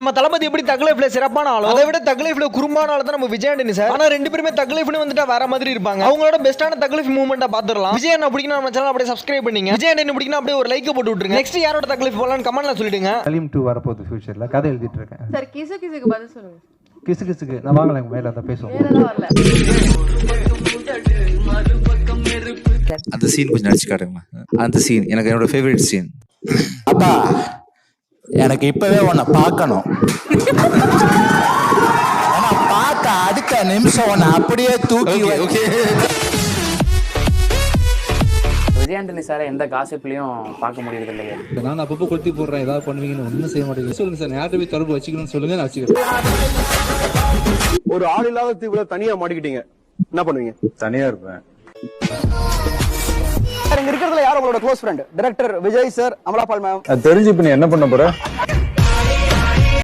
நம்ம தளபதி எப்படி தக் லைஃப்ல சிறப்பான ஆளோ அதை விட தக் லைஃப்ல குறும்பான ஆளு தான் நம்ம விஜய் ஆண்டனி சார். ஆனா ரெண்டு பேருமே தக் லைஃப்னு வந்துட்டா வேற மாதிரி இருப்பாங்க. அவங்களோட பெஸ்டான தக் லைஃப் மூவ்மெண்ட்டா பாத்துறலாம். விஜய் அண்ணா பிடிக்கும் நம்ம சேனல் அப்படியே சப்ஸ்கிரைப் பண்ணீங்க. விஜய் ஆண்டனி பிடிக்கும் அப்படியே ஒரு லைக் போட்டு விட்டுருங்க. நெக்ஸ்ட் யாரோட தக் லைஃப் போலாம்னு கமெண்ட்ல சொல்லிடுங்க. சலீம் 2 வரப்போகுது ஃபியூச்சர்ல, கதை எழுதிட்டு இருக்கேன் சார். கிசுக்கு பதில் சொல்லுங்க. கிசுக்கு நான் வாங்கலாம், மேல அத பேசுவோம். அந்த சீன் கொஞ்சம் நடிச்சு காட்டுங்க. அந்த சீன் எனக்கு என்னோட ஃபேவரட் சீன். அப்பா எனக்கு இப்பவே உன்னை பார்க்கணும். பார்த்த அடுத்த நிமிஷம் உன்னை அப்படியே தூக்கி. விஜய் ஆண்டனி சார் எந்த காசிப்லயும் பார்க்க முடியுது இல்லையா? நான் அப்பப்போ கொளுத்தி போடுறேன், ஏதாவது பண்ணுவீங்கன்னு ஒன்றும் செய்ய மாட்டேங்குது. சொல்லுங்க சார், யார்கிட்ட போய் தொடர்பு வச்சுக்கணும்னு சொல்லுங்க, நான் வச்சுக்கிறேன். ஒரு ஆள் இல்லாத தீவுல தனியா மாட்டிக்கிட்டீங்க, என்ன பண்ணுவீங்க? தனியா இருப்பேன். இங்க இருக்கிறதுல யார் உங்களோட close friend? Director Vijay sir, Amala Paul ma'am. தெரிஞ்சு இப்ப நீ என்ன பண்ண போற?